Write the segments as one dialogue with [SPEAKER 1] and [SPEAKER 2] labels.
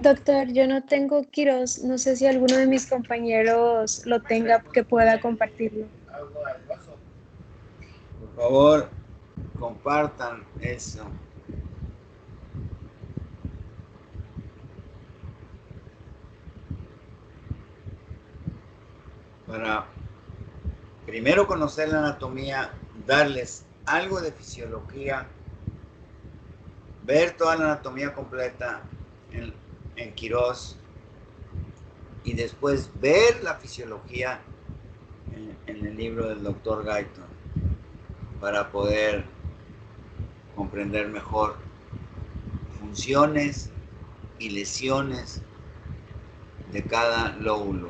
[SPEAKER 1] Doctor, yo no tengo Quirós, no sé si alguno de mis compañeros lo tenga que pueda compartirlo.
[SPEAKER 2] Por favor, compartan eso. Para primero conocer la anatomía, darles algo de fisiología, ver toda la anatomía completa en Quirós y después ver la fisiología en el libro del doctor Guyton para poder comprender mejor funciones y lesiones de cada lóbulo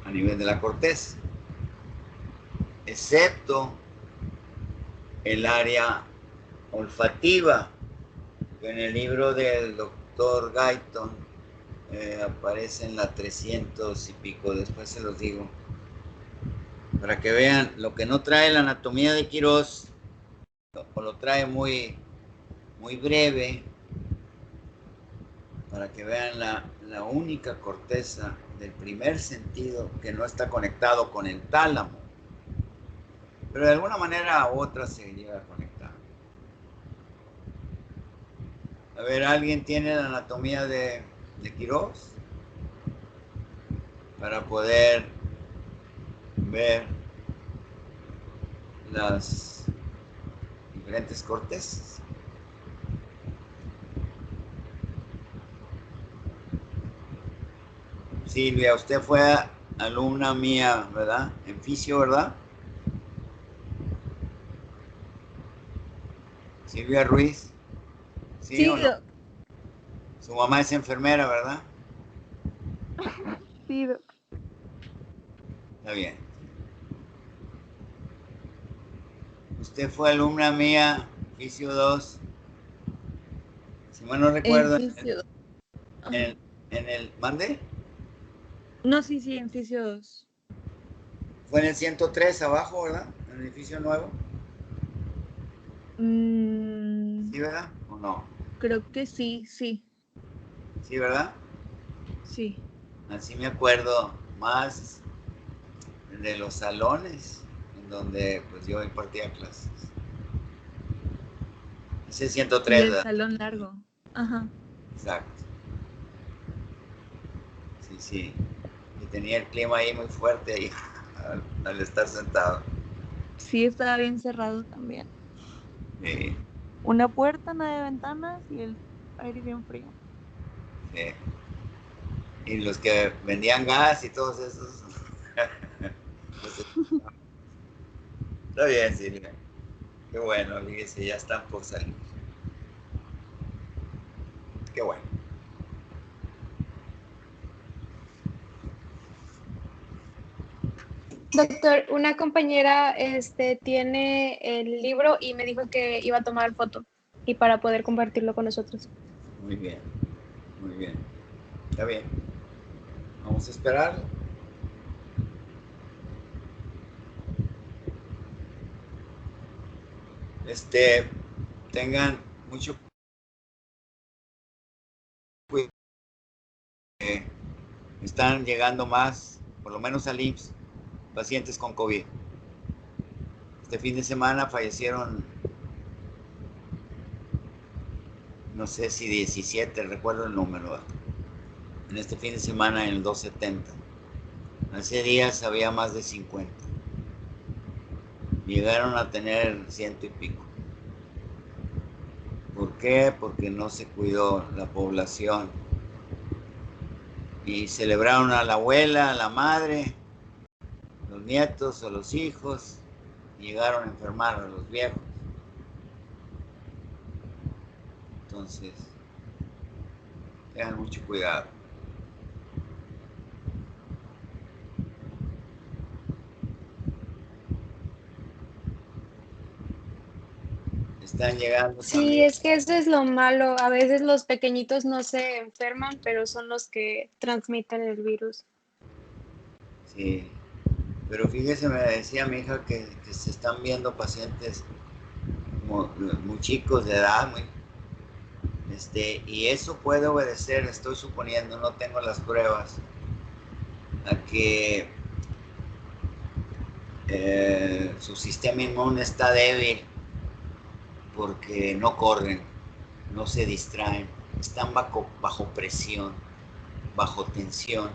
[SPEAKER 2] a nivel de la corteza, excepto el área olfativa, que en el libro del doctor Guyton aparece en la 300 y pico, después se los digo, para que vean lo que no trae la anatomía de Quirós, o lo trae muy, muy breve, para que vean la única corteza del primer sentido que no está conectado con el tálamo, pero de alguna manera u otra se llega a conectar. A ver, ¿alguien tiene la anatomía de Quirós? Para poder ver las diferentes cortezas. Silvia, usted fue alumna mía, ¿verdad? En fisio, ¿verdad? Silvia Ruiz. ¿Sí,
[SPEAKER 1] Sí,
[SPEAKER 2] o no? Su mamá es enfermera, ¿verdad?
[SPEAKER 3] Sí,
[SPEAKER 2] Está bien. Usted fue alumna mía, fisio 2. Si mal no recuerdo,
[SPEAKER 3] en fisio.
[SPEAKER 2] en el ¿mande?
[SPEAKER 3] No, sí, en fisio 2.
[SPEAKER 2] Fue en el 103 abajo, ¿verdad? En el edificio nuevo. ¿Sí, verdad? ¿O no?
[SPEAKER 3] Creo que sí.
[SPEAKER 2] Sí, ¿verdad?
[SPEAKER 3] Sí.
[SPEAKER 2] Así me acuerdo más de los salones en donde pues yo impartía clases. Ese 103,
[SPEAKER 3] Y el
[SPEAKER 2] ¿verdad?
[SPEAKER 3] salón largo. Ajá.
[SPEAKER 2] Exacto. Sí. Y tenía el clima ahí muy fuerte ahí al estar sentado.
[SPEAKER 3] Sí, estaba bien cerrado también.
[SPEAKER 2] Sí.
[SPEAKER 3] Una puerta, nada de ventanas y el aire bien frío.
[SPEAKER 2] Sí. Y los que vendían gas y todos esos. Está bien, Silvia. Qué bueno, fíjese, ya están por salir. Qué bueno.
[SPEAKER 1] Doctor, una compañera tiene el libro y me dijo que iba a tomar foto y para poder compartirlo con nosotros.
[SPEAKER 2] Muy bien. Está bien. Vamos a esperar. Tengan mucho cuidado. Están llegando más, por lo menos al IMSS, pacientes con COVID. Este fin de semana fallecieron, no sé si 17, recuerdo el número. En este fin de semana en el 270. Hace días había más de 50. Llegaron a tener 100 y pico. ¿Por qué? Porque no se cuidó la población. Y celebraron a la abuela, a la madre, los nietos o los hijos. Llegaron a enfermar a los viejos. Entonces, tengan mucho cuidado. Están llegando
[SPEAKER 1] Sí,
[SPEAKER 2] también.
[SPEAKER 1] es que eso es lo malo. A veces los pequeñitos no se enferman, pero son los que transmiten el virus.
[SPEAKER 2] Sí, pero fíjese, me decía mi hija que se están viendo pacientes muy chicos de edad, Y eso puede obedecer, estoy suponiendo, no tengo las pruebas, a que su sistema inmune está débil porque no corren, no se distraen, están bajo presión, bajo tensión.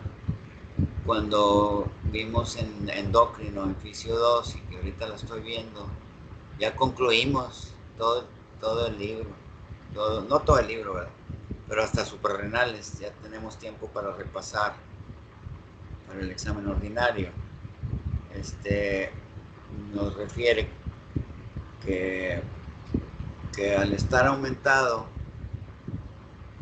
[SPEAKER 2] Cuando vimos en endocrino, en Fisio 2, y que ahorita lo estoy viendo, ya concluimos todo el libro, no todo el libro, ¿verdad? Pero hasta suprarrenales, ya tenemos tiempo para repasar para el examen ordinario. Nos refiere que al estar aumentado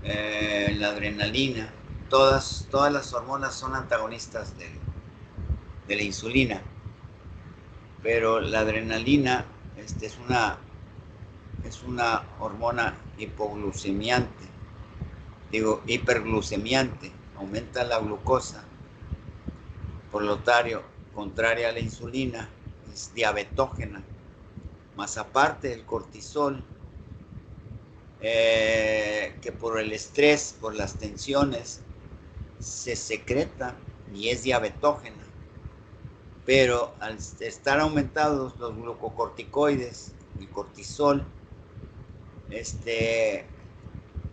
[SPEAKER 2] la adrenalina, todas las hormonas son antagonistas de la insulina, pero la adrenalina es una hormona hiperglucemiante, aumenta la glucosa, por lo tanto, contraria a la insulina, es diabetógena, más aparte el cortisol, que por el estrés, por las tensiones, se secreta y es diabetógena. Pero al estar aumentados los glucocorticoides, el cortisol,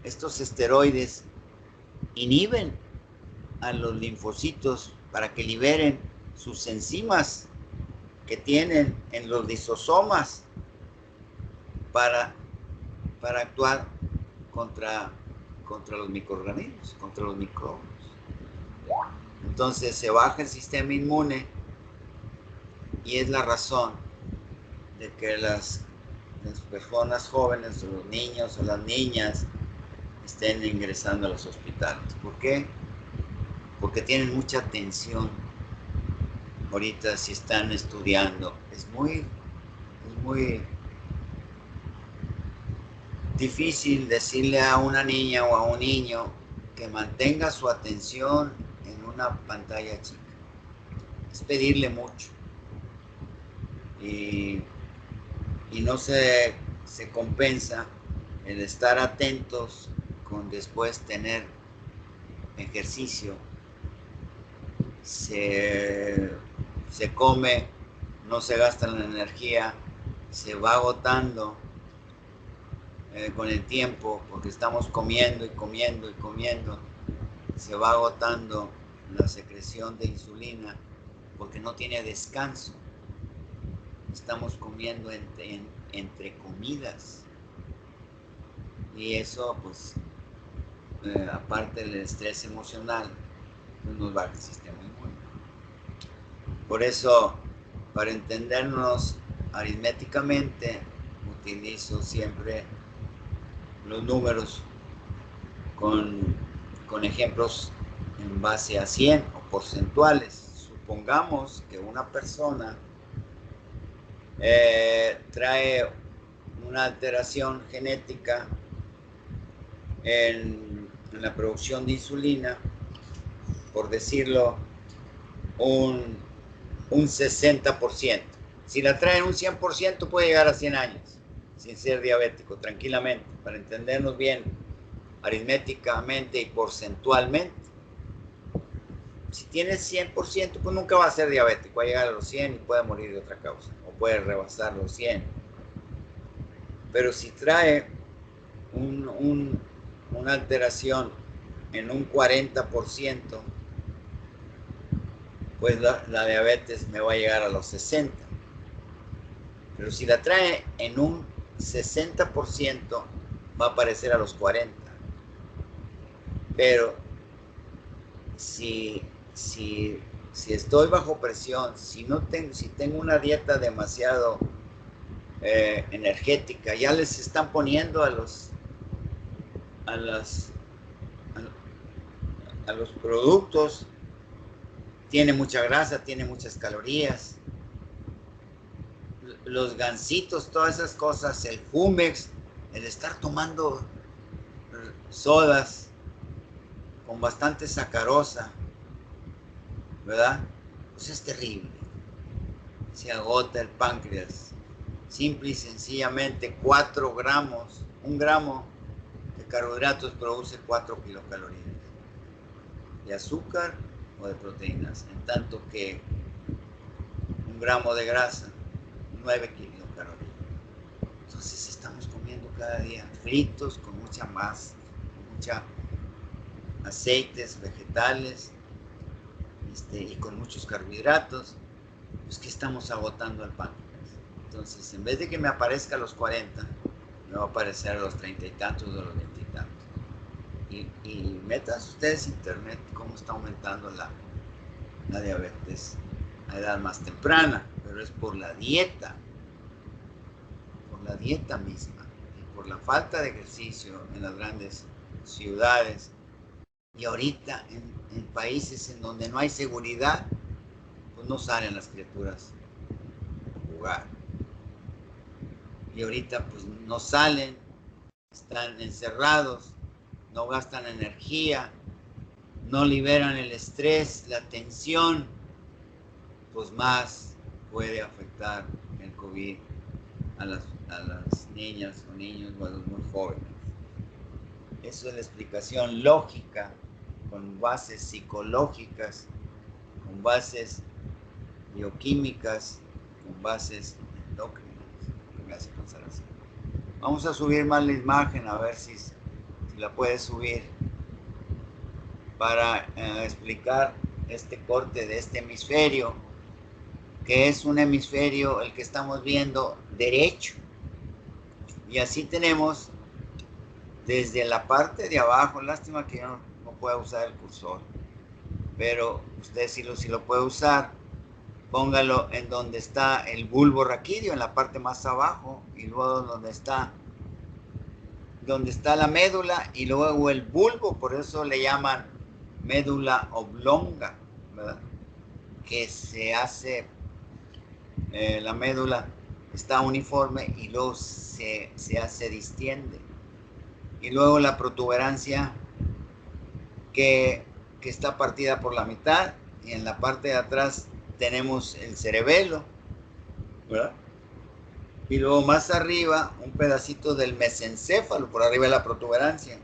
[SPEAKER 2] estos esteroides inhiben a los linfocitos para que liberen sus enzimas que tienen en los lisosomas para actuar contra los microorganismos, contra los microbios. Entonces se baja el sistema inmune y es la razón de que las personas jóvenes, o los niños o las niñas, estén ingresando a los hospitales. ¿Por qué? Porque tienen mucha tensión. Ahorita si están estudiando, es muy difícil decirle a una niña o a un niño que mantenga su atención en una pantalla chica. Es pedirle mucho. Y no se compensa el estar atentos con después tener ejercicio. Se come, no se gasta la energía, se va agotando con el tiempo, porque estamos comiendo y comiendo y comiendo. Se va agotando la secreción de insulina porque no tiene descanso. Estamos comiendo entre comidas. Y eso, pues, aparte del estrés emocional, pues nos baja el sistema inmune. Por eso, para entendernos aritméticamente, utilizo siempre los números con ejemplos en base a 100 o porcentuales. Supongamos que una persona trae una alteración genética en la producción de insulina, por decirlo, un 60%. Si la traen un 100%, puede llegar a 100 años sin ser diabético, tranquilamente, para entendernos bien aritméticamente y porcentualmente. Si tienes 100%, pues nunca va a ser diabético, va a llegar a los 100 y puede morir de otra causa, o puede rebasar los 100. Pero si trae una alteración en un 40%, pues la diabetes me va a llegar a los 60. Pero si la trae en un 60%, va a aparecer a los 40. Pero si estoy bajo presión, si tengo una dieta demasiado energética, ya les están poniendo a los productos, tiene mucha grasa, tiene muchas calorías, los gansitos, todas esas cosas, el Jumex, el estar tomando sodas con bastante sacarosa, ¿verdad? Pues es terrible. Se agota el páncreas. Simple y sencillamente 4 gramos, 1 gramo de carbohidratos produce 4 kilocalorías, de azúcar o de proteínas, en tanto que 1 gramo de grasa, 9 kilocalorías. Entonces estamos comiendo cada día fritos con mucha masa, con mucha aceites vegetales y con muchos carbohidratos, pues que estamos agotando el páncreas. Entonces, en vez de que me aparezca a los 40, me va a aparecer a los 30 y tantos o a los 20 y tantos. Y metan ustedes internet cómo está aumentando la diabetes a edad más temprana, pero es por la dieta misma, y por la falta de ejercicio en las grandes ciudades, y ahorita en países en donde no hay seguridad, pues no salen las criaturas a jugar. Y ahorita pues no salen, están encerrados, no gastan energía, no liberan el estrés, la tensión, pues más puede afectar el COVID a las niñas o niños o a los muy jóvenes. Eso es la explicación lógica, con bases psicológicas, con bases bioquímicas, con bases endócrinas, que me hace pensar así. Vamos a subir más la imagen, a ver si la puedes subir, para explicar este corte de este hemisferio, que es un hemisferio el que estamos viendo derecho. Y así tenemos desde la parte de abajo, lástima que yo no pueda usar el cursor, pero usted si lo puede usar, póngalo en donde está el bulbo raquídeo, en la parte más abajo, y luego donde está la médula, y luego el bulbo, por eso le llaman médula oblonga, ¿verdad? Que se hace, la médula está uniforme y luego se distiende. Y luego la protuberancia que está partida por la mitad, y en la parte de atrás tenemos el cerebelo, ¿verdad? Y luego más arriba un pedacito del mesencéfalo, por arriba de la protuberancia.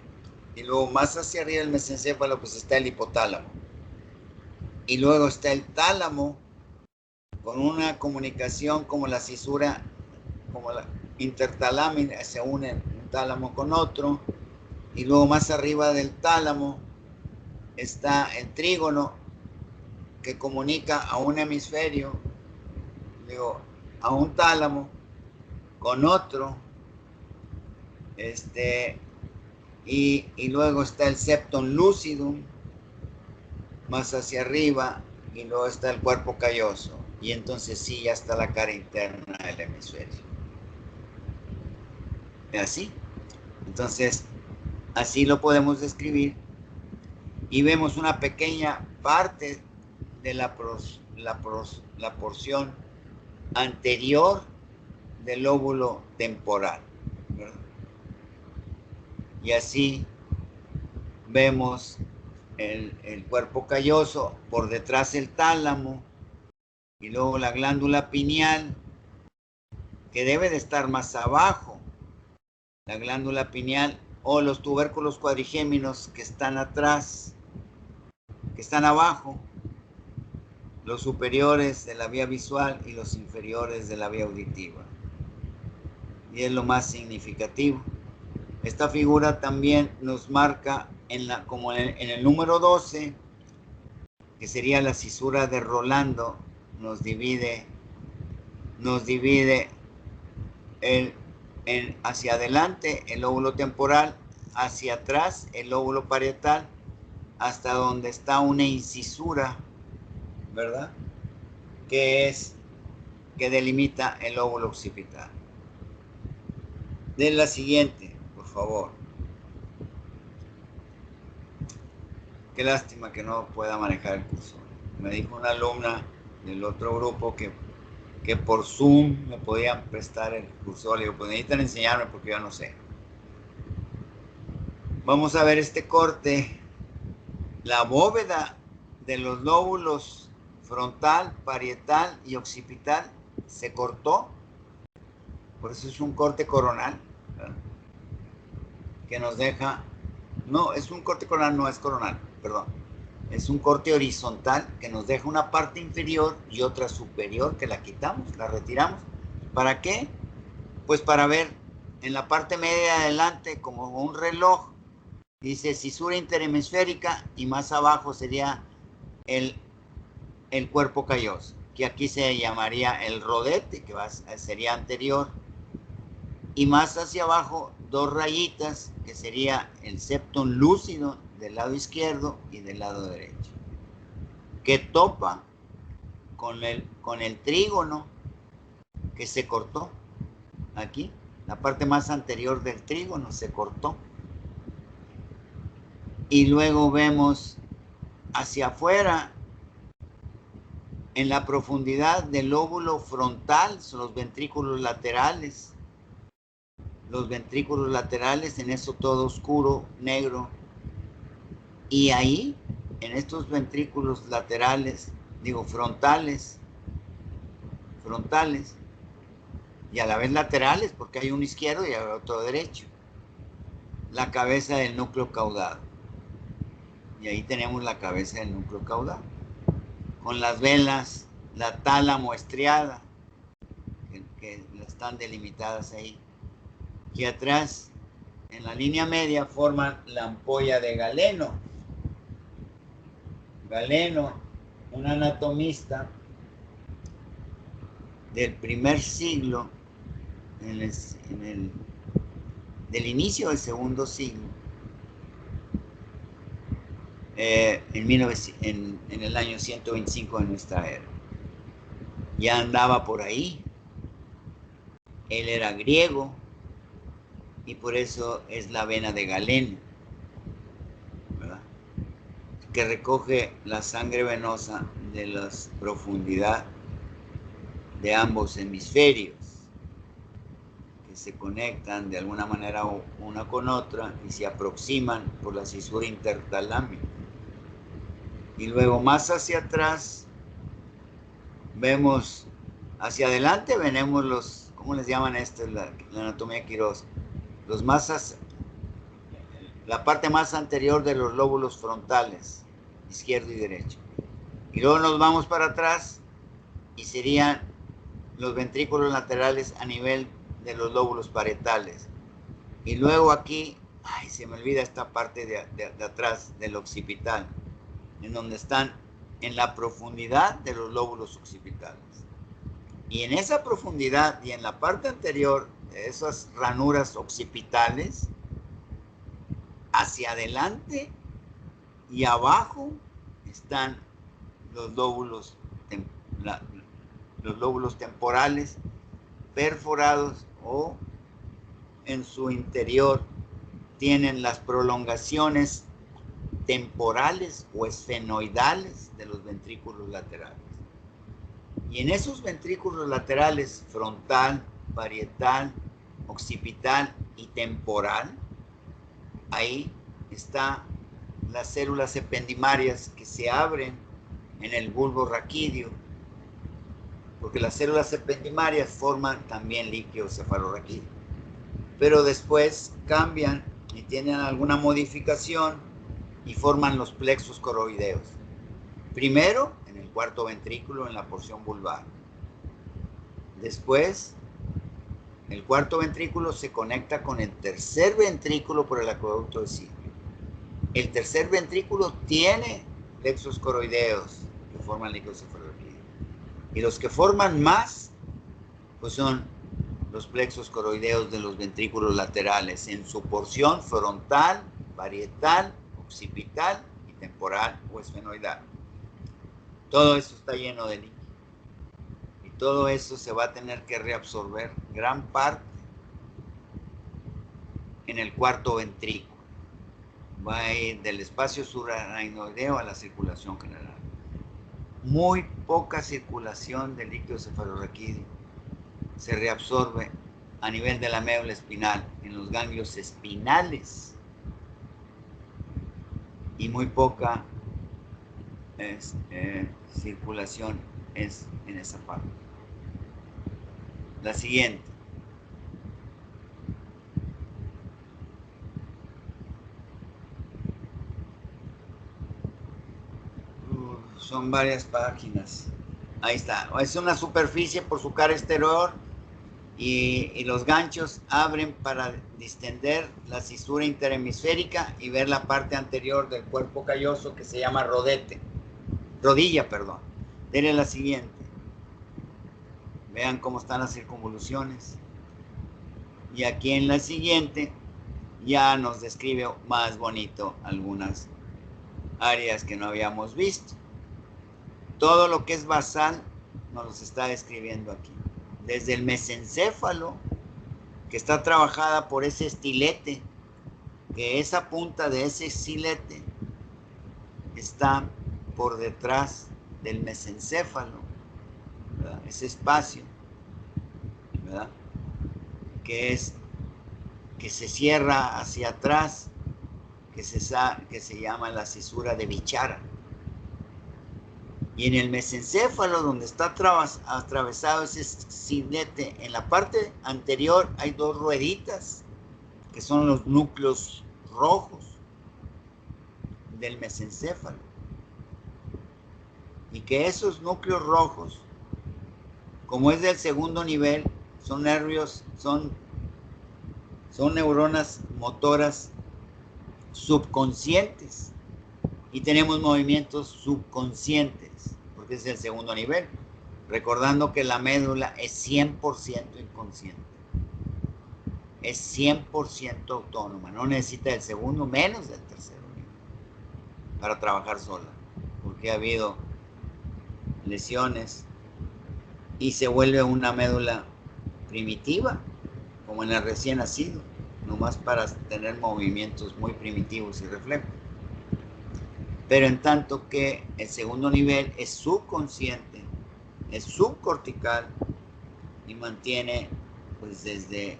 [SPEAKER 2] Y luego más hacia arriba del mesencéfalo pues está el hipotálamo. Y luego está el tálamo, con una comunicación como la cisura, como la intertalámina, se une un tálamo con otro. Y luego más arriba del tálamo está el trígono, que comunica a un hemisferio, digo, a un tálamo con otro, y luego está el septum lucidum más hacia arriba, y luego está el cuerpo calloso, y entonces sí, ya está la cara interna del hemisferio. Así. Entonces, así lo podemos describir, y vemos una pequeña parte de la porción anterior del lóbulo temporal, ¿verdad? Y así vemos el cuerpo calloso, por detrás el tálamo, y luego la glándula pineal, que debe de estar más abajo, la glándula pineal, o los tubérculos cuadrigéminos que están atrás, que están abajo, los superiores de la vía visual y los inferiores de la vía auditiva. Y es lo más significativo. Esta figura también nos marca como en el número 12, que sería la cisura de Rolando, nos divide hacia adelante el lóbulo temporal, hacia atrás el lóbulo parietal, hasta donde está una incisura, ¿verdad? Que delimita el lóbulo occipital. De la siguiente, por favor. Qué lástima que no pueda manejar el cursor. Me dijo una alumna del otro grupo que por Zoom me podían prestar el cursor. Le digo, pues necesitan enseñarme porque yo no sé. Vamos a ver este corte. La bóveda de los lóbulos frontal, parietal y occipital se cortó. Por eso es un corte coronal, ¿verdad? que nos deja, no, es un corte coronal, no es coronal, perdón. Es un corte horizontal que nos deja una parte inferior y otra superior que la quitamos, la retiramos. ¿Para qué? Pues para ver en la parte media de adelante como un reloj. Dice cisura interhemisférica y más abajo sería el cuerpo calloso, que aquí se llamaría el rodete, que sería anterior. Y más hacia abajo, dos rayitas, que sería el septum lúcido del lado izquierdo y del lado derecho, que topa con el trígono que se cortó aquí. La parte más anterior del trígono se cortó. Y luego vemos hacia afuera, en la profundidad del lóbulo frontal, son los ventrículos laterales. Los ventrículos laterales, en eso todo oscuro, negro. Y ahí, en estos ventrículos laterales, frontales, y a la vez laterales, porque hay uno izquierdo y hay otro derecho. La cabeza del núcleo caudado. Y ahí tenemos la cabeza del núcleo caudado. Con las venas, la tálamo estriada, que están delimitadas ahí. Y atrás, en la línea media, forman la ampolla de Galeno. Galeno, un anatomista del primer siglo, del inicio del segundo siglo, en el año 125 de nuestra era. Ya andaba por ahí. Él era griego y por eso es la vena de Galeno, ¿verdad? Que recoge la sangre venosa de la profundidad de ambos hemisferios, que se conectan de alguna manera una con otra y se aproximan por la cisura intertalámica. Y luego más hacia atrás vemos, hacia adelante venemos los, ¿cómo les llaman esto? La anatomía de Quirós. La parte más anterior de los lóbulos frontales, izquierdo y derecho. Y luego nos vamos para atrás y serían los ventrículos laterales a nivel de los lóbulos parietales. Y luego aquí, se me olvida esta parte de atrás del occipital, en donde están en la profundidad de los lóbulos occipitales. Y en esa profundidad y en la parte anterior de esas ranuras occipitales, hacia adelante y abajo están los lóbulos temporales perforados, o en su interior tienen las prolongaciones temporales o esfenoidales de los ventrículos laterales. Y en esos ventrículos laterales, frontal, parietal, occipital y temporal, ahí están las células ependimarias que se abren en el bulbo raquídeo, porque las células ependimarias forman también líquido cefalorraquídeo, pero después cambian y tienen alguna modificación y forman los plexos coroideos. Primero en el cuarto ventrículo, en la porción vulvar. Después, el cuarto ventrículo se conecta con el tercer ventrículo por el acueducto de Sirio. El tercer ventrículo tiene plexos coroideos que forman líquido cefalorraquídeo. Y los que forman más, pues son los plexos coroideos de los ventrículos laterales en su porción frontal, parietal, occipital y temporal o esfenoidal. Todo eso está lleno de líquido. Y todo eso se va a tener que reabsorber gran parte en el cuarto ventrículo. Va a ir del espacio subaracnoideo a la circulación general. Muy poca circulación de líquido cefalorraquídeo se reabsorbe a nivel de la médula espinal, en los ganglios espinales, y muy poca circulación es en esa parte. La siguiente. Son varias páginas. Ahí está. Es una superficie por su cara exterior y los ganchos abren para distender la cisura interhemisférica y ver la parte anterior del cuerpo calloso que se llama rodilla, perdón. Denle la siguiente. Vean cómo están las circunvoluciones. Y aquí en la siguiente ya nos describe más bonito algunas áreas que no habíamos visto. Todo lo que es basal nos los está describiendo aquí. Desde el mesencéfalo, que está trabajada por ese estilete, que esa punta de ese estilete está por detrás del mesencéfalo, ¿verdad? Ese espacio, ¿verdad? Que se cierra hacia atrás, que se llama la cisura de Bichara. Y en el mesencéfalo, donde está atravesado ese estilete, en la parte anterior hay dos rueditas, que son los núcleos rojos del mesencéfalo. Y que esos núcleos rojos, como es del segundo nivel, son nervios, son neuronas motoras subconscientes. Y tenemos movimientos subconscientes, porque es el segundo nivel. Recordando que la médula es 100% inconsciente. Es 100% autónoma. No necesita del segundo, menos del tercero nivel, para trabajar sola. Porque ha habido lesiones y se vuelve una médula primitiva, como en el recién nacido, nomás para tener movimientos muy primitivos y reflejos. Pero en tanto que el segundo nivel es subconsciente, es subcortical y mantiene pues desde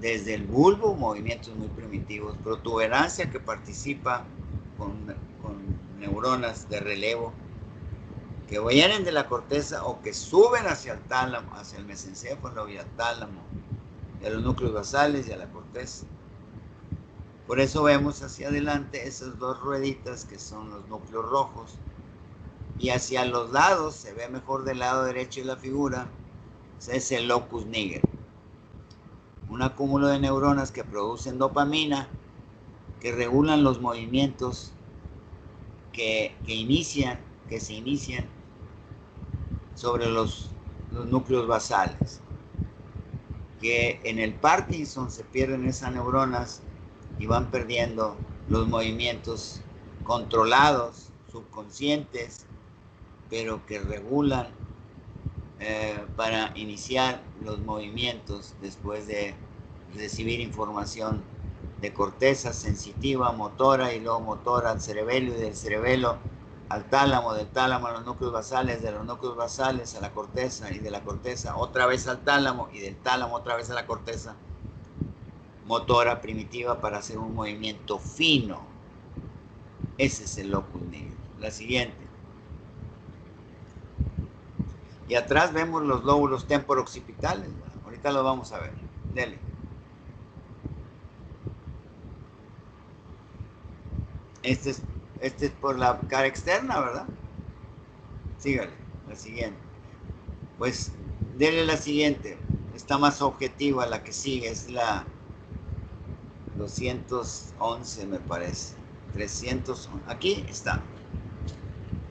[SPEAKER 2] el bulbo movimientos muy primitivos, protuberancia que participa con neuronas de relevo que vienen de la corteza o que suben hacia el tálamo, hacia el mesencéfalo y al tálamo, y a los núcleos basales y a la corteza. Por eso vemos hacia adelante esas dos rueditas que son los núcleos rojos, y hacia los lados, se ve mejor del lado derecho de la figura, es el locus niger, un acúmulo de neuronas que producen dopamina, que regulan los movimientos que se inician sobre los núcleos basales, que en el Parkinson se pierden esas neuronas y van perdiendo los movimientos controlados, subconscientes, pero que regulan para iniciar los movimientos después de recibir información de corteza sensitiva, motora, y luego motora al cerebelo, y del cerebelo al tálamo, del tálamo a los núcleos basales, de los núcleos basales a la corteza, y de la corteza otra vez al tálamo, y del tálamo otra vez a la corteza motora primitiva para hacer un movimiento fino. Ese es el locus niger. La siguiente. Y atrás vemos los lóbulos temporo-occipitales. Ahorita lo vamos a ver. Dele. Este es por la cara externa, ¿verdad? Sígale, la siguiente. Pues, dele la siguiente. Está más objetiva, la que sigue. Es la 211, me parece. 311. Aquí está.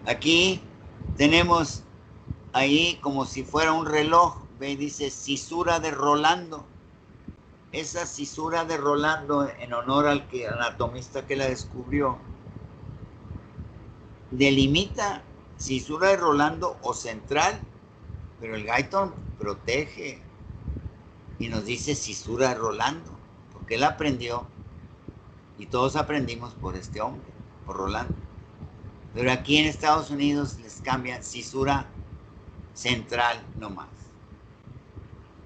[SPEAKER 2] Aquí tenemos ahí como si fuera un reloj. Ve, dice cisura de Rolando. Esa cisura de Rolando, en honor al anatomista que la descubrió, delimita cisura de Rolando o central, pero el Guyton protege y nos dice cisura de Rolando, porque él aprendió y todos aprendimos por este hombre, por Rolando. Pero aquí en Estados Unidos les cambian cisura central nomás.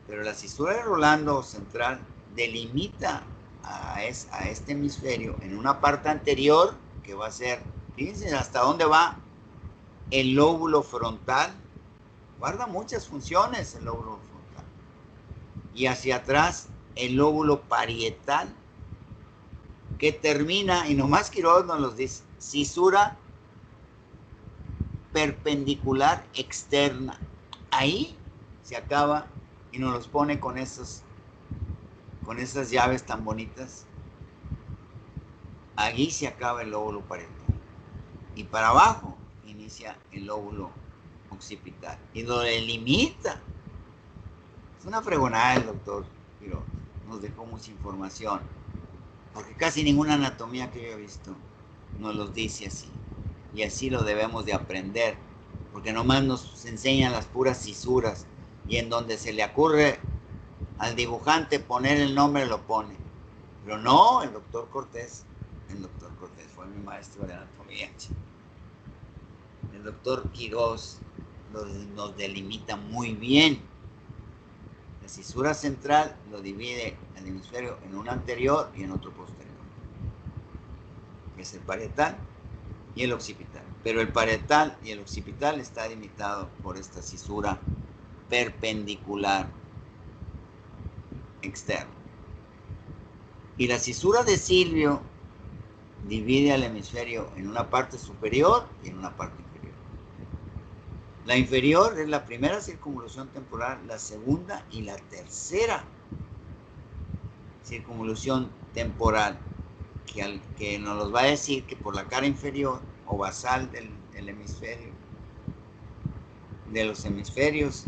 [SPEAKER 2] Pero la cisura de Rolando central delimita a este hemisferio en una parte anterior que va a ser, fíjense hasta dónde va el lóbulo frontal. Guarda muchas funciones el lóbulo frontal. Y hacia atrás el lóbulo parietal, que termina, y nomás Quiroz nos los dice, cisura perpendicular externa. Ahí se acaba y nos los pone con esas llaves tan bonitas. Allí se acaba el lóbulo parietal. Y para abajo inicia el lóbulo occipital. Y lo delimita. Es una fregonada el doctor Quiroz. Nos dejó mucha información. Porque casi ninguna anatomía que yo he visto nos los dice así. Y así lo debemos de aprender. Porque nomás nos enseñan las puras cisuras. Y en donde se le ocurre al dibujante poner el nombre, lo pone. Pero no, el doctor Cortés fue mi maestro de anatomía. El doctor Quiroz nos delimita muy bien. La cisura central lo divide el hemisferio en un anterior y en otro posterior, que es el parietal y el occipital. Pero el parietal y el occipital está delimitado por esta cisura perpendicular externa. Y la cisura de Silvio divide al hemisferio en una parte superior y en una parte inferior. La inferior es la primera circunvolución temporal, la segunda y la tercera circunvolución temporal, que nos los va a decir que por la cara inferior o basal del hemisferio, de los hemisferios,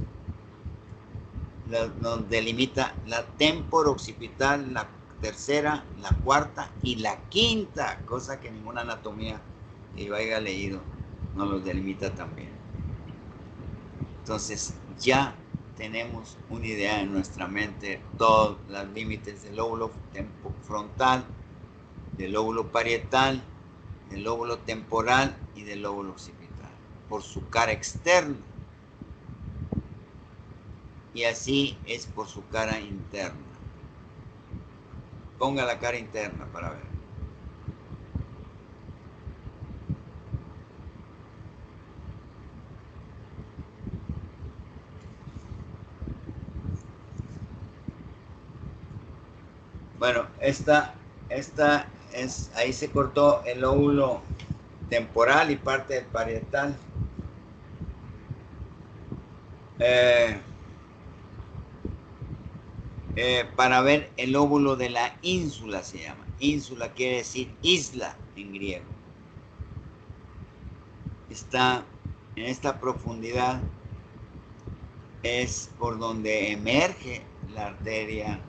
[SPEAKER 2] nos delimita la temporo-occipital, la tercera, la cuarta y la quinta, cosa que ninguna anatomía que yo haya leído nos los delimita también. Entonces ya tenemos una idea en nuestra mente, todos los límites del lóbulo frontal, del lóbulo parietal, del lóbulo temporal y del lóbulo occipital, por su cara externa. Y así es por su cara interna. Ponga la cara interna para ver. Bueno, esta es, ahí se cortó el lóbulo temporal y parte del parietal. Para ver el lóbulo de la ínsula se llama. Ínsula quiere decir isla en griego. Está en esta profundidad, es por donde emerge la arteria,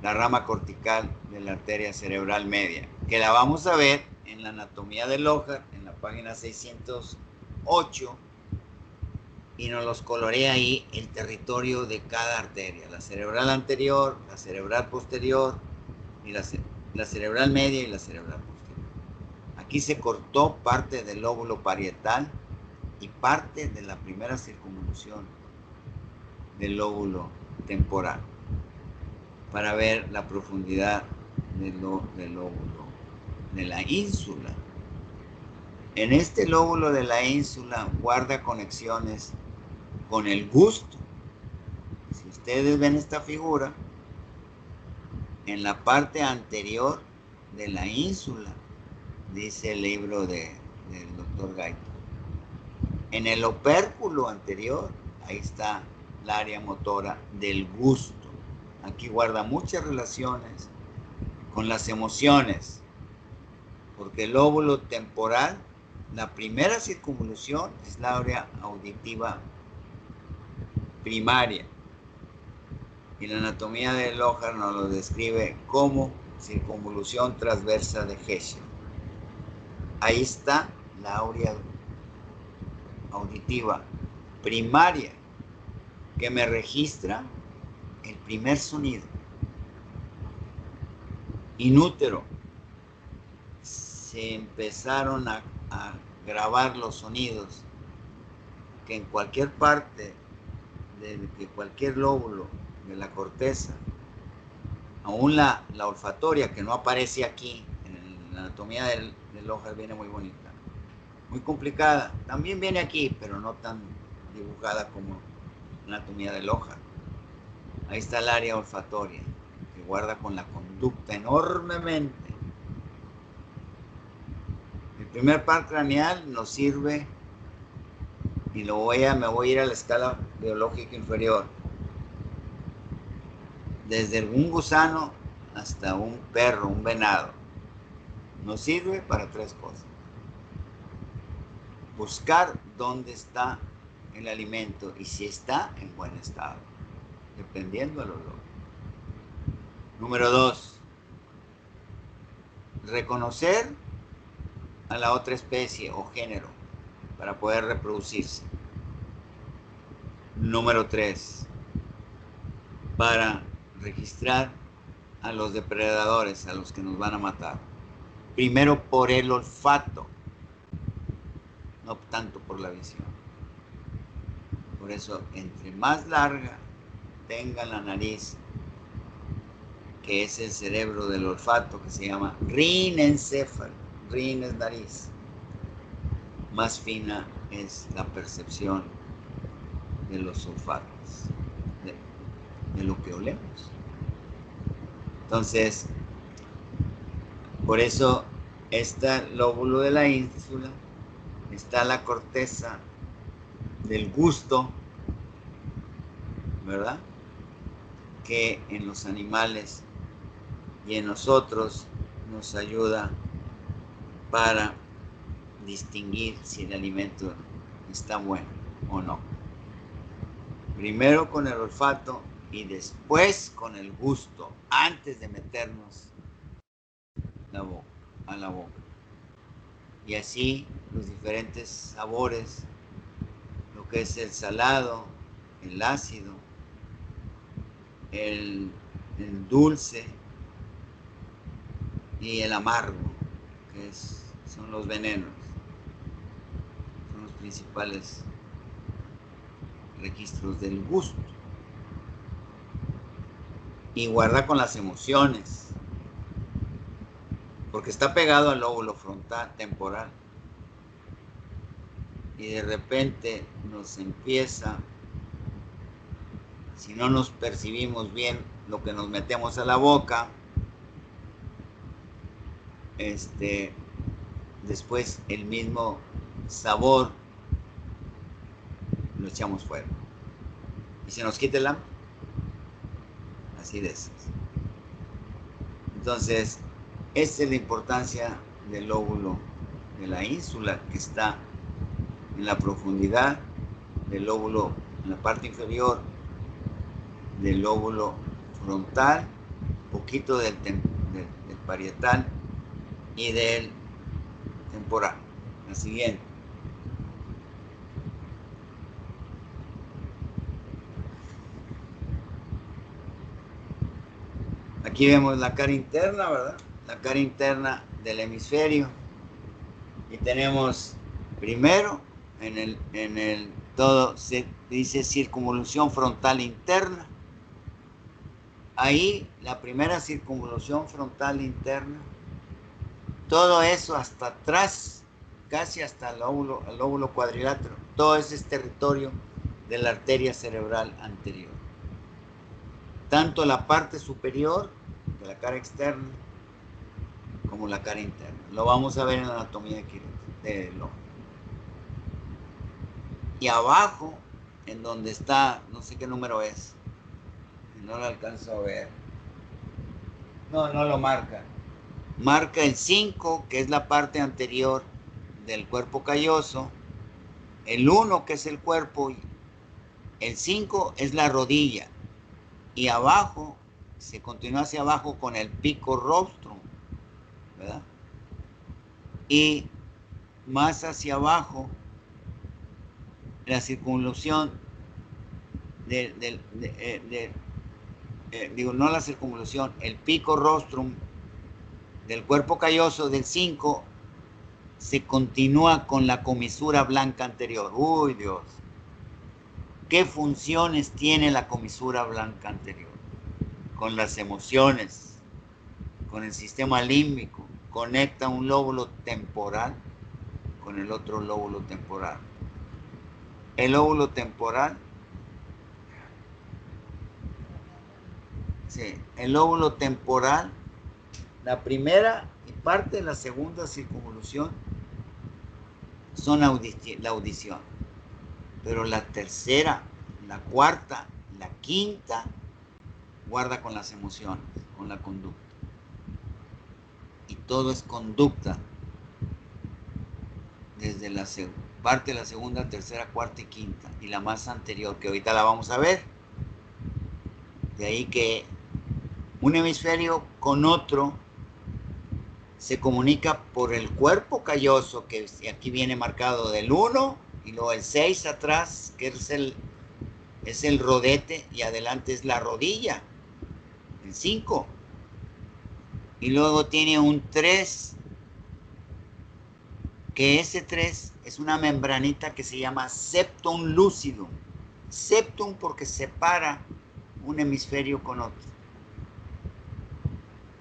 [SPEAKER 2] la rama cortical de la arteria cerebral media, que la vamos a ver en la anatomía de Lohar, en la página 608, y nos los colorea ahí el territorio de cada arteria, la cerebral anterior, la cerebral posterior, y la cerebral media y la cerebral posterior. Aquí se cortó parte del lóbulo parietal y parte de la primera circunvolución del lóbulo temporal, para ver la profundidad del lóbulo de la ínsula. En este lóbulo de la ínsula guarda conexiones con el gusto. Si ustedes ven esta figura, en la parte anterior de la ínsula, dice el libro del doctor Gaiton, en el opérculo anterior, ahí está el área motora del gusto. Aquí guarda muchas relaciones con las emociones, porque el lóbulo temporal, la primera circunvolución es la área auditiva primaria, y la anatomía de Lohar nos lo describe como circunvolución transversa de Heschel. Ahí está la área auditiva primaria, que me registra el primer sonido. Inútero se empezaron a grabar los sonidos que en cualquier parte de cualquier lóbulo de la corteza, aún la olfatoria, que no aparece aquí en la anatomía del Lohar, viene muy bonita, muy complicada, también viene aquí, pero no tan dibujada como la anatomía del Lohar. Ahí está el área olfatoria, que guarda con la conducta enormemente. El primer par craneal nos sirve y me voy a ir a la escala biológica inferior. Desde un gusano hasta un perro, un venado. Nos sirve para 3 cosas. Buscar dónde está el alimento y si está en buen estado, dependiendo del olor. Número 2, reconocer a la otra especie o género para poder reproducirse. Número 3, para registrar a los depredadores, a los que nos van a matar. Primero por el olfato, no tanto por la visión. Por eso, entre más larga tenga la nariz, que es el cerebro del olfato, que se llama rinencéfalo, rin es nariz, más fina es la percepción de los olfatos, de lo que olemos. Entonces, por eso este lóbulo de la ínsula está la corteza del gusto, ¿verdad? Que en los animales y en nosotros nos ayuda para distinguir si el alimento está bueno o no. Primero con el olfato y después con el gusto, antes de meternos a la boca. Y así los diferentes sabores, lo que es el salado, el ácido, el dulce y el amargo, que son los venenos, son los principales registros del gusto. Y guarda con las emociones, porque está pegado al lóbulo frontal temporal. Y de repente nos empieza, si no nos percibimos bien lo que nos metemos a la boca, después el mismo sabor lo echamos fuera. Y se nos quita el hambre. Así de esas. Entonces, esa es la importancia del lóbulo de la ínsula, que está en la profundidad del lóbulo, en la parte inferior del lóbulo frontal, poquito del parietal y del temporal. La siguiente. Aquí vemos la cara interna, ¿verdad? La cara interna del hemisferio. Y tenemos primero en el todo se dice circunvolución frontal interna. Ahí la primera circunvolución frontal interna, todo eso hasta atrás, casi hasta el lóbulo cuadrilátero, todo ese es territorio de la arteria cerebral anterior. Tanto la parte superior de la cara externa como la cara interna. Lo vamos a ver en la anatomía del ojo. Y abajo, en donde está, no sé qué número es, no lo alcanzo a ver. No lo marca. Marca el 5, que es la parte anterior del cuerpo calloso, el 1, que es el cuerpo, el 5 es la rodilla, y abajo, se continúa hacia abajo con el pico rostrum, ¿verdad? Y más hacia abajo, la circunvolución no la circunvolución, el pico rostrum del cuerpo calloso del 5 se continúa con la comisura blanca anterior. ¡Uy, Dios! ¿Qué funciones tiene la comisura blanca anterior? Con las emociones, con el sistema límbico, conecta un lóbulo temporal con el otro lóbulo temporal. El lóbulo temporal, sí, el lóbulo temporal, la primera y parte de la segunda circunvolución son la audición. pero la tercera, la cuarta, la quinta, guarda con las emociones, con la conducta. Y todo es conducta, desde la parte de la segunda, tercera, cuarta y quinta, y la más anterior, que ahorita la vamos a ver. De ahí que un hemisferio con otro se comunica por el cuerpo calloso, que aquí viene marcado del 1, y luego el 6 atrás, que es el rodete, y adelante es la rodilla, el 5. Y luego tiene un 3, que ese 3 es una membranita que se llama septum lucidum. Septum porque separa un hemisferio con otro.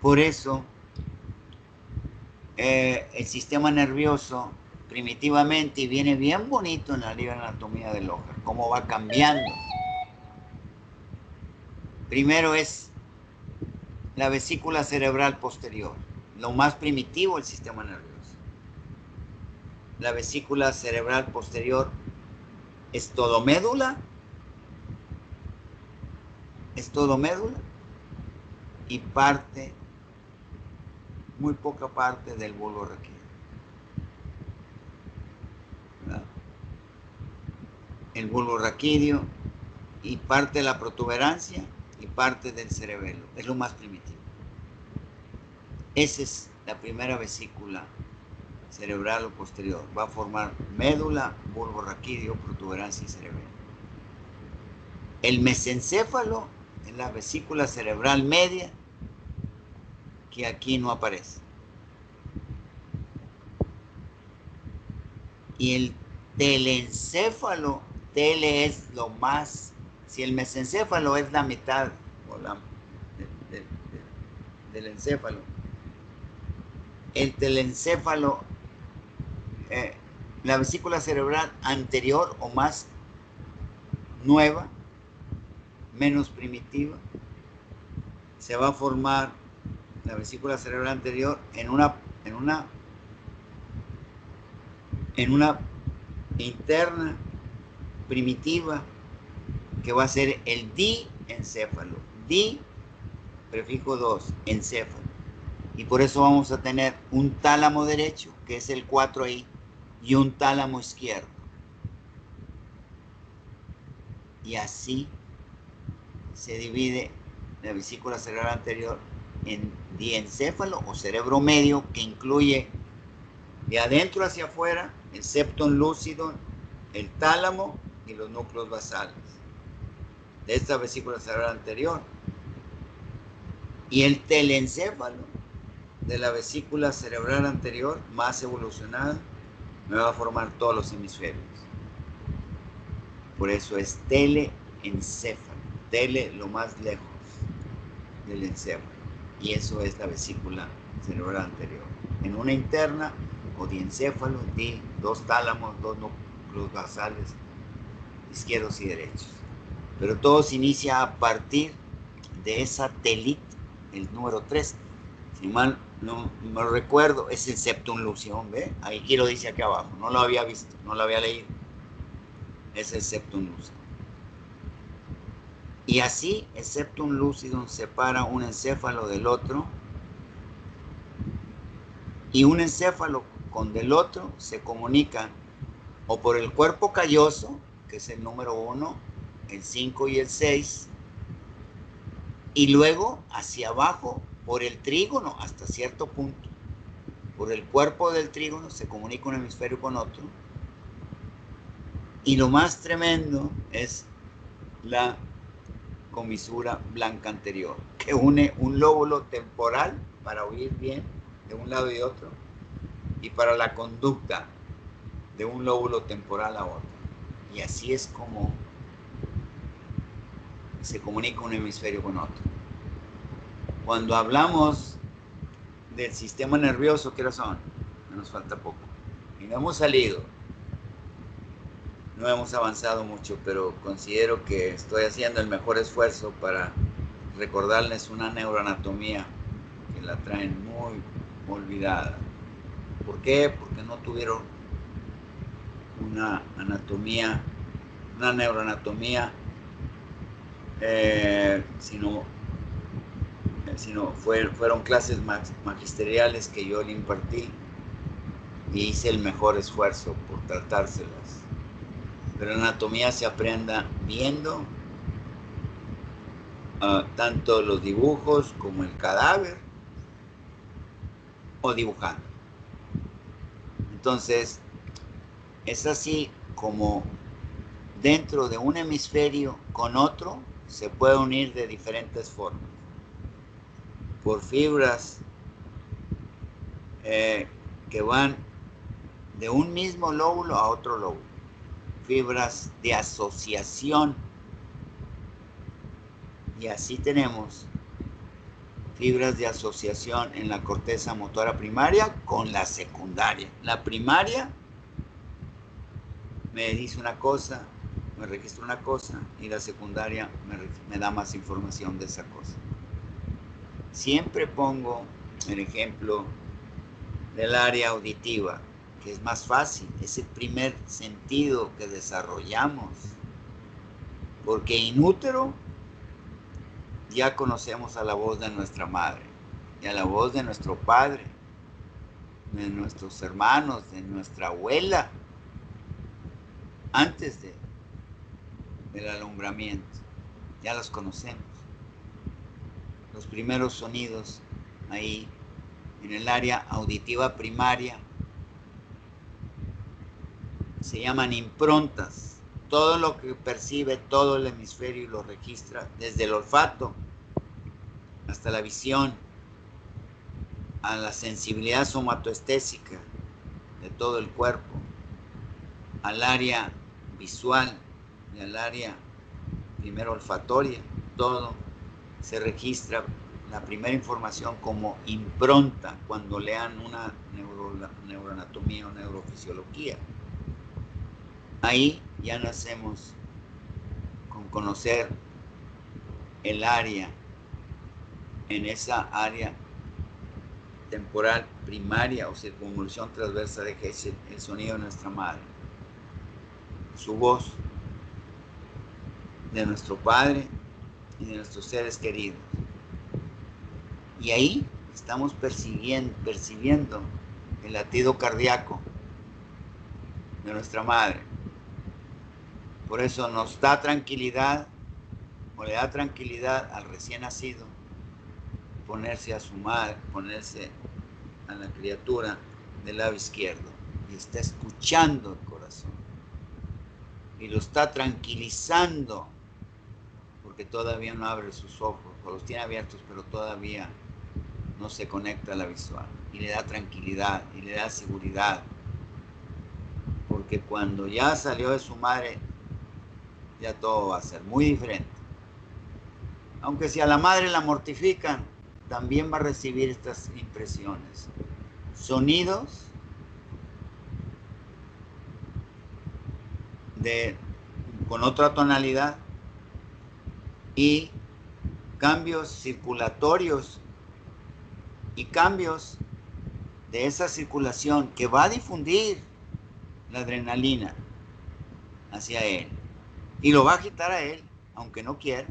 [SPEAKER 2] Por eso, el sistema nervioso primitivamente, y viene bien bonito en la Libre Anatomía del Ojo, cómo va cambiando. Primero es la vesícula cerebral posterior, lo más primitivo del sistema nervioso. La vesícula cerebral posterior es todo médula, y parte, muy poca parte del bulbo raquídeo. El bulbo raquídeo y parte de la protuberancia y parte del cerebelo. Es lo más primitivo. Esa es la primera vesícula cerebral o posterior. Va a formar médula, bulbo raquídeo, protuberancia y cerebelo. El mesencéfalo es la vesícula cerebral media, que aquí no aparece. Y el telencéfalo, tele es lo más, si el mesencéfalo es la mitad del encéfalo, el telencéfalo, la vesícula cerebral anterior o más nueva, menos primitiva, se va a formar la vesícula cerebral anterior en una interna primitiva, que va a ser el diencéfalo. Di, prefijo 2, encéfalo. Y por eso vamos a tener un tálamo derecho, que es el 4 ahí, y un tálamo izquierdo. Y así se divide la vesícula cerebral anterior en diencéfalo o cerebro medio, que incluye de adentro hacia afuera el septum lucidum, el tálamo y los núcleos basales de esta vesícula cerebral anterior. Y el telencéfalo de la vesícula cerebral anterior más evolucionada me va a formar todos los hemisferios. Por eso es teleencéfalo. Tele lo más lejos del encéfalo. Y eso es la vesícula cerebral anterior. En una interna o diencéfalo, dos tálamos, dos núcleos basales izquierdos y derechos. Pero todo se inicia a partir de esa telita, el número 3. Si mal no me recuerdo, es el septum lucidum, ¿ve? Aquí lo dice aquí abajo, no lo había visto, no lo había leído. Es el septum lucidum. Y así el septum lucidum separa un encéfalo del otro, y un encéfalo con del otro se comunican o por el cuerpo calloso, que es el número 1, el 5 y el 6, y luego hacia abajo por el trígono hasta cierto punto. Por el cuerpo del trígono se comunica un hemisferio con otro. Y lo más tremendo es la comisura blanca anterior, que une un lóbulo temporal para oír bien de un lado y otro, y para la conducta de un lóbulo temporal a otro. Y así es como se comunica un hemisferio con otro. Cuando hablamos del sistema nervioso, ¿qué son? Nos falta poco. Y no hemos salido. No hemos avanzado mucho, pero considero que estoy haciendo el mejor esfuerzo para recordarles una neuroanatomía que la traen muy olvidada. ¿Por qué? Porque no tuvieron una anatomía una neuroanatomía, sino fueron clases magisteriales que yo le impartí y hice el mejor esfuerzo por tratárselas. Pero la anatomía se aprenda viendo tanto los dibujos como el cadáver o dibujando. Entonces, es así como dentro de un hemisferio con otro se puede unir de diferentes formas. Por fibras que van de un mismo lóbulo a otro lóbulo. Fibras de asociación. Y así tenemos fibras de asociación en la corteza motora primaria con la secundaria. La primaria me dice una cosa, me registra una cosa, y la secundaria me da más información de esa cosa. Siempre pongo el ejemplo del área auditiva, que es más fácil, es el primer sentido que desarrollamos, porque in útero ya conocemos a la voz de nuestra madre, y a la voz de nuestro padre, de nuestros hermanos, de nuestra abuela, antes del alumbramiento, ya los conocemos. Los primeros sonidos ahí, en el área auditiva primaria, se llaman improntas. Todo lo que percibe todo el hemisferio y lo registra, desde el olfato hasta la visión, a la sensibilidad somatoestésica de todo el cuerpo, al área visual y al área primero olfatoria, todo se registra la primera información como impronta cuando lean una neuroanatomía o neurofisiología. Ahí ya nacemos con conocer el área, en esa área temporal primaria o circunvolución transversa de Hessel, el sonido de nuestra madre, su voz, de nuestro padre y de nuestros seres queridos. Y ahí estamos percibiendo el latido cardíaco de nuestra madre. Por eso nos da tranquilidad, o le da tranquilidad al recién nacido, ponerse a su madre, ponerse a la criatura del lado izquierdo, y está escuchando el corazón, y lo está tranquilizando, porque todavía no abre sus ojos, o los tiene abiertos, pero todavía no se conecta a la visual, y le da tranquilidad, y le da seguridad, porque cuando ya salió de su madre, ya todo va a ser muy diferente. Aunque si a la madre la mortifican, también va a recibir estas impresiones. Sonidos con otra tonalidad y cambios circulatorios y cambios de esa circulación que va a difundir la adrenalina hacia él y lo va a agitar a él, aunque no quiera,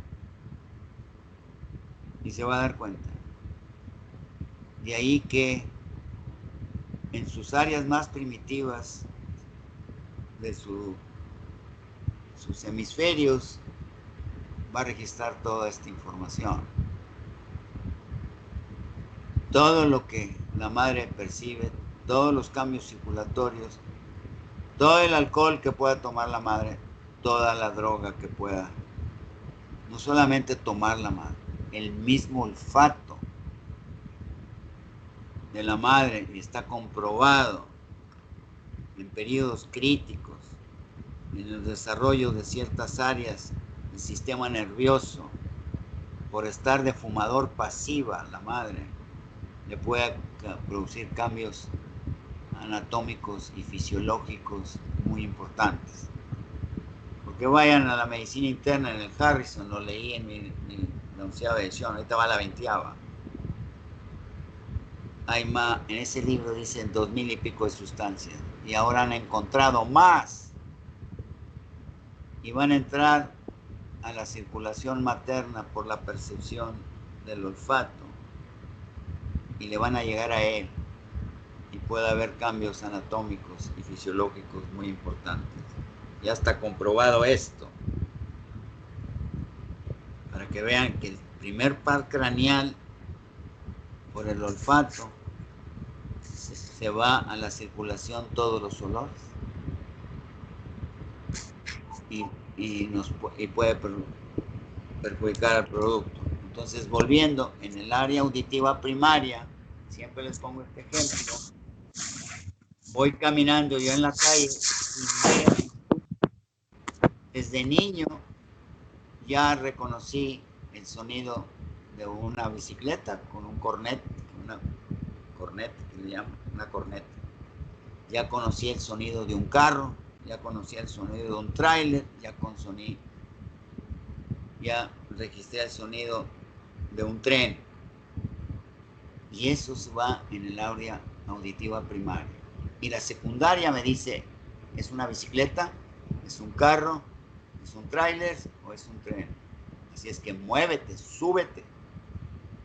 [SPEAKER 2] y se va a dar cuenta. De ahí que en sus áreas más primitivas de sus hemisferios va a registrar toda esta información. Todo lo que la madre percibe, todos los cambios circulatorios, todo el alcohol que pueda tomar la madre, toda la droga que pueda, no solamente tomar la madre, el mismo olfato de la madre, y está comprobado en periodos críticos, en el desarrollo de ciertas áreas del sistema nervioso, por estar de fumador pasiva, la madre le puede producir cambios anatómicos y fisiológicos muy importantes. Porque vayan a la medicina interna en el Harrison, lo leí en la 11ª edición, ahorita va la 20ª. En ese libro dicen 2000 y pico de sustancias, y ahora han encontrado más. y van a entrar a la circulación materna por la percepción del olfato y le van a llegar a él, y puede haber cambios anatómicos y fisiológicos muy importantes. Ya está comprobado esto, para que vean que el primer par craneal por el olfato se va a la circulación todos los olores y puede perjudicar al producto. Entonces, volviendo, en el área auditiva primaria, siempre les pongo este ejemplo, voy caminando yo en la calle y desde niño ya reconocí el sonido de una bicicleta con un cornet, una corneta, que le llaman, una corneta. Ya conocí el sonido de un carro, ya conocí el sonido de un tráiler, ya registré el sonido de un tren. Y eso se va en el área auditiva primaria. Y la secundaria me dice, ¿es una bicicleta? ¿Es un carro? ¿Es un tráiler? ¿O es un tren? Así es que muévete, súbete.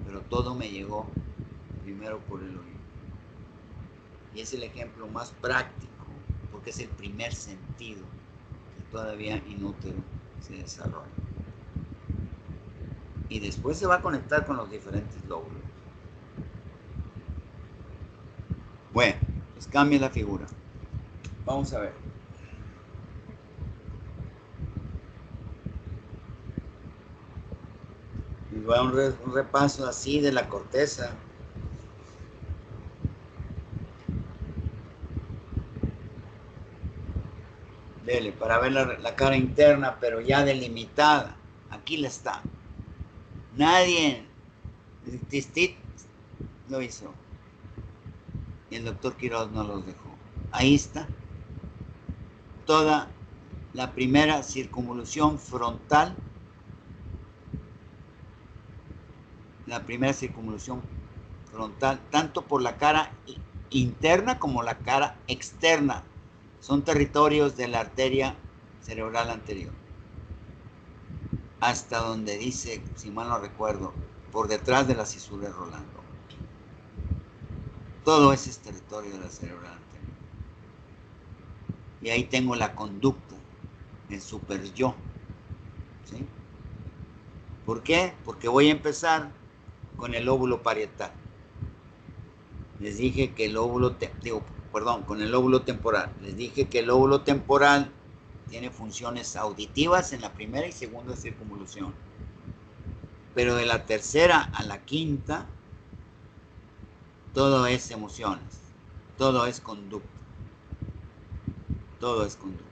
[SPEAKER 2] Pero todo me llegó primero por el oído. Y es el ejemplo más práctico, porque es el primer sentido que todavía inútero se desarrolla. Y después se va a conectar con los diferentes lóbulos. Bueno, pues cambia la figura. Vamos a ver. Y va un repaso así de la corteza. Dele, para ver la cara interna, pero ya delimitada. Aquí la está. Nadie lo hizo. Y el doctor Quiroz no los dejó. Ahí está. Toda la primera circunvolución frontal. La primera circunvolución frontal, tanto por la cara interna como la cara externa. Son territorios de la arteria cerebral anterior. Hasta donde dice, si mal no recuerdo, por detrás de la cisura de Rolando. Todo ese es territorio de la cerebral anterior. Y ahí tengo la conducta, el super yo. ¿Sí? ¿Por qué? Porque voy a empezar con el lóbulo parietal. Les dije que el lóbulo, con el lóbulo temporal. Les dije que el lóbulo temporal tiene funciones auditivas en la primera y segunda circunvolución. Pero de la tercera a la quinta, todo es emociones, todo es conducta. Todo es conducta.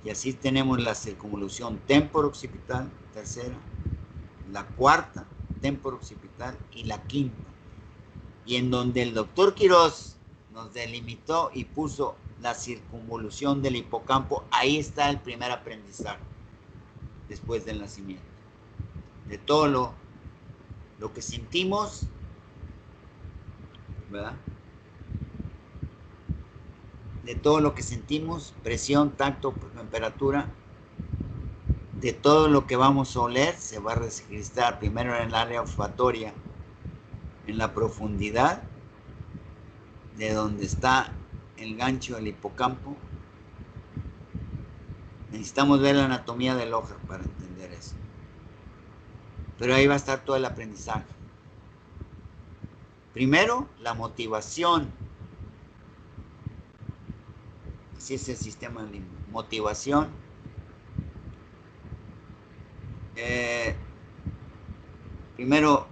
[SPEAKER 2] Y así tenemos la circunvolución temporo-occipital, tercera, la cuarta, temporo-occipital, y la quinta. Y en donde el doctor Quiroz nos delimitó y puso la circunvolución del hipocampo, ahí está el primer aprendizaje después del nacimiento. De todo lo que sentimos, ¿verdad? De todo lo que sentimos, presión, tacto, temperatura, de todo lo que vamos a oler, se va a registrar primero en el área olfatoria, en la profundidad de donde está el gancho del hipocampo. Necesitamos ver la anatomía del ojo para entender eso. Pero ahí va a estar todo el aprendizaje. Primero, la motivación. Así es el sistema límbico. Motivación. Primero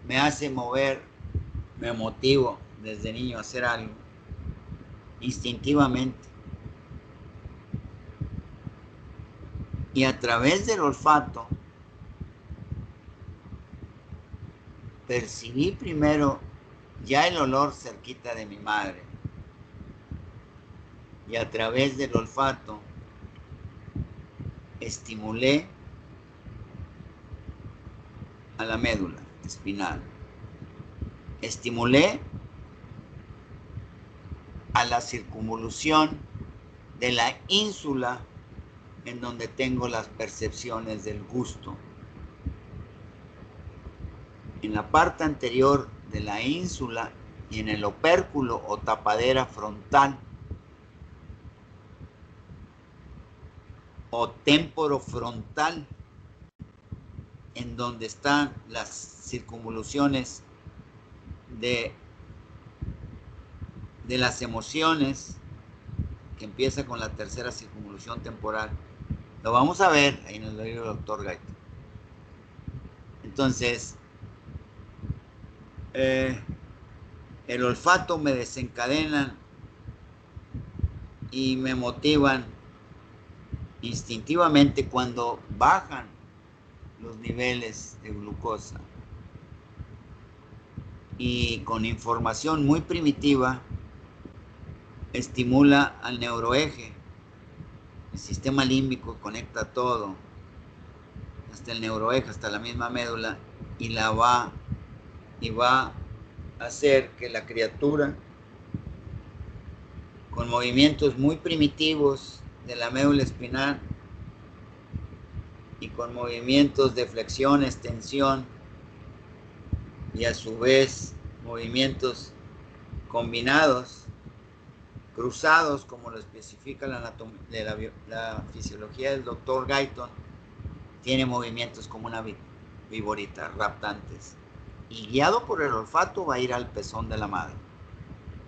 [SPEAKER 2] me hace mover, me motivo desde niño a hacer algo instintivamente. Y a través del olfato percibí primero ya el olor cerquita de mi madre. Y a través del olfato estimulé a la médula espinal. Estimulé a la circunvolución de la ínsula en donde tengo las percepciones del gusto. En la parte anterior de la ínsula y en el opérculo o tapadera frontal o témporo frontal, en donde están las circunvoluciones de las emociones, que empieza con la tercera circunvolución temporal. Lo vamos a ver ahí en el libro del Dr. Guyton. Entonces, el olfato me desencadenan y me motivan instintivamente cuando bajan los niveles de glucosa. Y con información muy primitiva, estimula al neuroeje. El sistema límbico conecta todo, hasta el neuroeje, hasta la misma médula, y va a hacer que la criatura, con movimientos muy primitivos de la médula espinal y con movimientos de flexión, extensión y a su vez movimientos combinados, cruzados, como lo especifica la fisiología del Dr. Guyton, tiene movimientos como una viborita, raptantes. Y guiado por el olfato va a ir al pezón de la madre.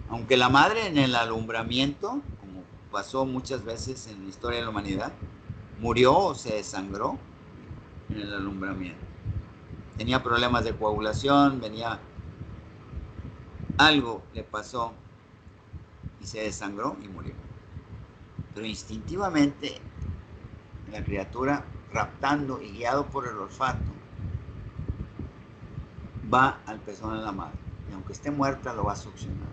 [SPEAKER 2] Aunque la madre en el alumbramiento, como pasó muchas veces en la historia de la humanidad, murió o se desangró en el alumbramiento. Tenía problemas de coagulación, algo le pasó y se desangró y murió. Pero instintivamente la criatura, raptando y guiado por el olfato, va al pezón de la madre. Y aunque esté muerta, lo va a succionar.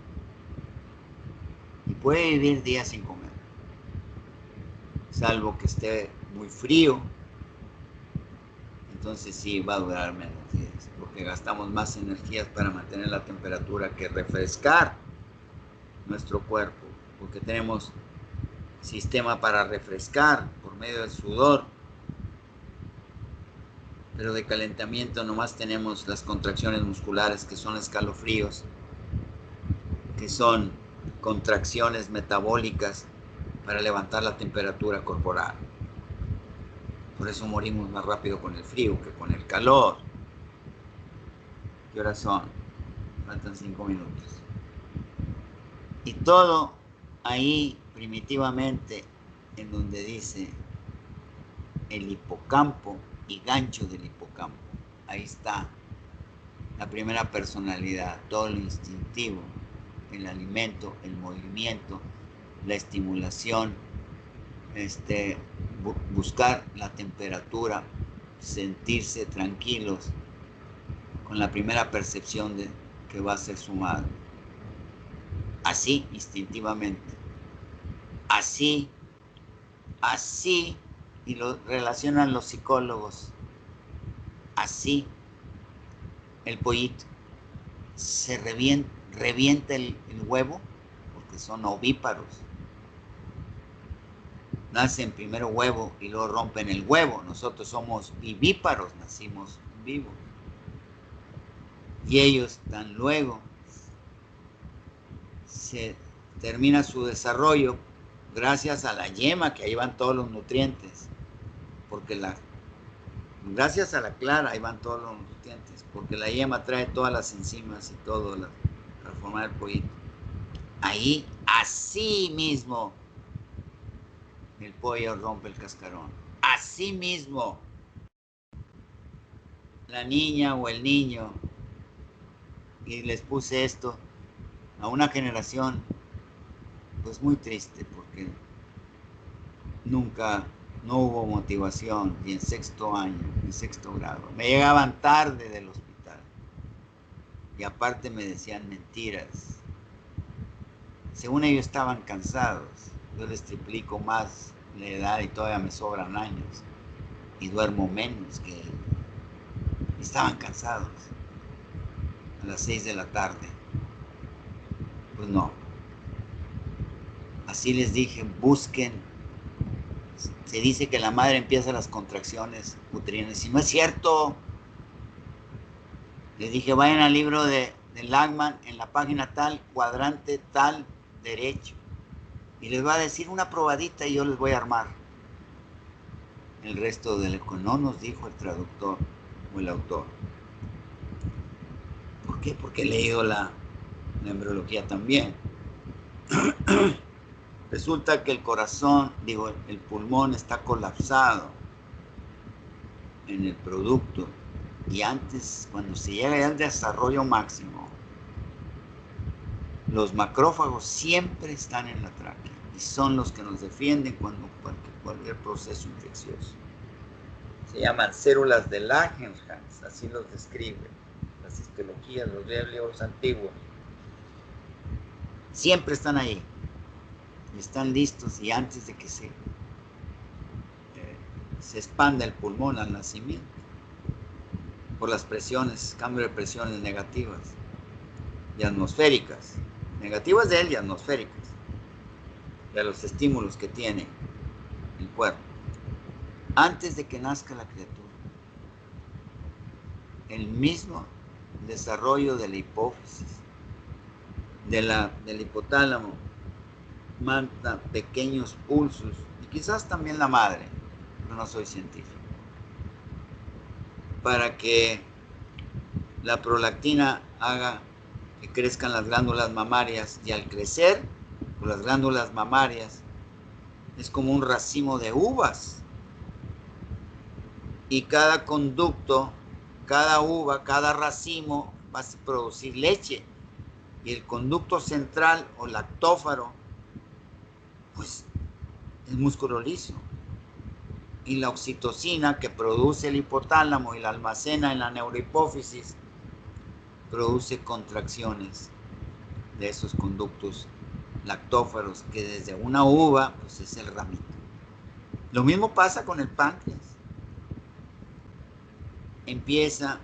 [SPEAKER 2] Y puede vivir días sin comer, salvo que esté muy frío. Entonces sí va a durar menos días, porque gastamos más energías para mantener la temperatura que refrescar nuestro cuerpo, porque tenemos sistema para refrescar por medio del sudor, pero de calentamiento nomás tenemos las contracciones musculares, que son escalofríos, que son contracciones metabólicas para levantar la temperatura corporal. Por eso morimos más rápido con el frío que con el calor. ¿Qué horas son? Faltan 5 minutos. Y todo ahí primitivamente en donde dice el hipocampo y gancho del hipocampo. Ahí está la primera personalidad, todo lo instintivo, el alimento, el movimiento, la estimulación, buscar la temperatura, sentirse tranquilos con la primera percepción de que va a ser su madre. Así, instintivamente. Así, y lo relacionan los psicólogos. Así, el pollito se revienta el huevo, porque son ovíparos. Nacen primero huevo y luego rompen el huevo. Nosotros somos vivíparos, nacimos vivos. Y ellos tan luego se termina su desarrollo gracias a la yema, que ahí van todos los nutrientes, porque gracias a la clara ahí van todos los nutrientes, porque la yema trae todas las enzimas y todo para formar el pollito. Ahí, así mismo, el pollo rompe el cascarón. Así mismo, la niña o el niño, y les puse esto a una generación pues muy triste, porque no hubo motivación, y en sexto año, en sexto grado, me llegaban tarde del hospital, y aparte me decían mentiras. Según ellos estaban cansados, yo les triplico más la edad y todavía me sobran años, y duermo menos que ellos. Estaban cansados a las 6 de la tarde. Pues no. Así les dije, busquen se dice que la madre empieza las contracciones uterinas. Y no es cierto. Les dije, vayan al libro de Lachman, en la página tal, cuadrante tal, derecho. Y les va a decir una probadita y yo les voy a armar el resto de lo que no nos dijo el traductor o el autor. ¿Por qué? Porque he leído la embriología también. Resulta que el corazón, el pulmón está colapsado en el producto. Y antes, cuando se llega ya al desarrollo máximo, los macrófagos siempre están en la tráquea y son los que nos defienden cualquier proceso infeccioso. Se llaman células de Langerhans, así los describen las histologías, los libros antiguos. Siempre están ahí y están listos, y antes de que se expanda el pulmón al nacimiento, por las presiones, cambio de presiones negativas y atmosféricas, negativas de él y atmosféricas, de los estímulos que tiene el cuerpo, antes de que nazca la criatura. El mismo desarrollo de la hipófisis, del hipotálamo, manda pequeños pulsos, y quizás también la madre, pero no soy científico, para que la prolactina haga que crezcan las glándulas mamarias, y al crecer, pues las glándulas mamarias es como un racimo de uvas, y cada conducto, cada uva, cada racimo va a producir leche, y el conducto central o lactófaro pues es músculo liso, y la oxitocina que produce el hipotálamo y la almacena en la neurohipófisis produce contracciones de esos conductos lactófaros, que desde una uva pues es el ramito. Lo mismo pasa con el páncreas. Empieza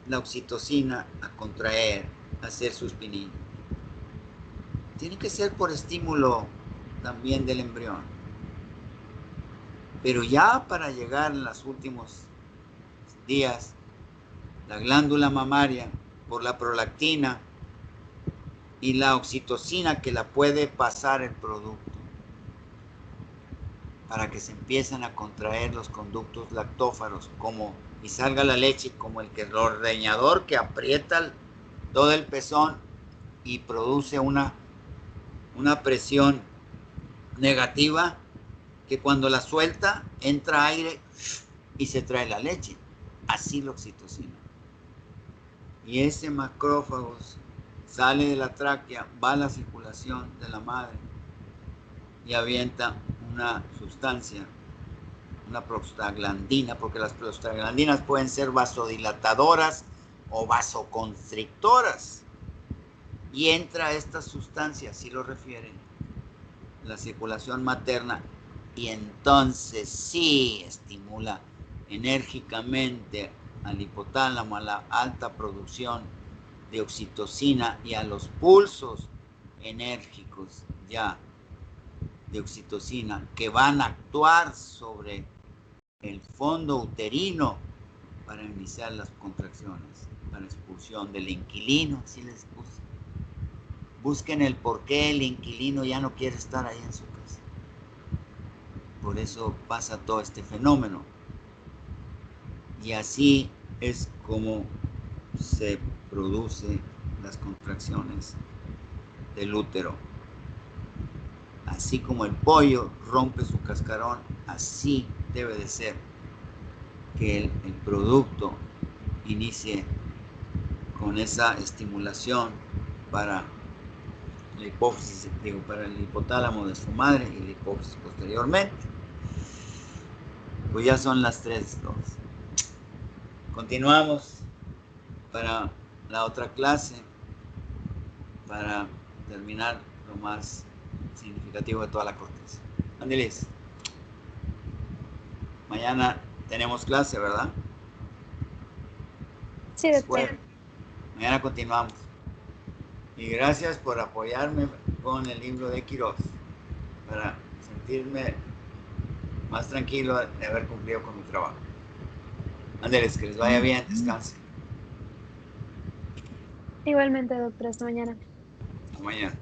[SPEAKER 2] la oxitocina a contraer, a hacer suspinillo. Tiene que ser por estímulo también del embrión. Pero ya para llegar en los últimos días, la glándula mamaria, por la prolactina y la oxitocina que la puede pasar el producto, para que se empiecen a contraer los conductos lactófaros, y salga la leche, como el ordeñador que aprieta todo el pezón y produce una presión negativa, que cuando la suelta entra aire y se trae la leche. Así la oxitocina. Y ese macrófago sale de la tráquea, va a la circulación de la madre y avienta una sustancia, una prostaglandina, porque las prostaglandinas pueden ser vasodilatadoras o vasoconstrictoras, y entra esta sustancia, así lo refieren, la circulación materna, y entonces sí estimula enérgicamente al hipotálamo, a la alta producción de oxitocina y a los pulsos enérgicos ya de oxitocina, que van a actuar sobre el fondo uterino para iniciar las contracciones, para expulsión del inquilino. Así les puse. Busquen el por qué el inquilino ya no quiere estar ahí en su casa. Por eso pasa todo este fenómeno. Y así es como se producen las contracciones del útero. Así como el pollo rompe su cascarón, así debe de ser que el producto inicie con esa estimulación para la hipófisis, para el hipotálamo de su madre y la hipófisis posteriormente. Pues ya son las 3:02. Continuamos para la otra clase, para terminar lo más significativo de toda la corteza. Ándeles. Mañana tenemos clase, ¿verdad?
[SPEAKER 1] Sí, doctor.
[SPEAKER 2] Bueno, mañana continuamos. Y gracias por apoyarme con el libro de Quirós, para sentirme más tranquilo de haber cumplido con mi trabajo. Ándeles, que les vaya bien, descansen.
[SPEAKER 1] Igualmente, doctora, hasta mañana.
[SPEAKER 2] Hasta mañana.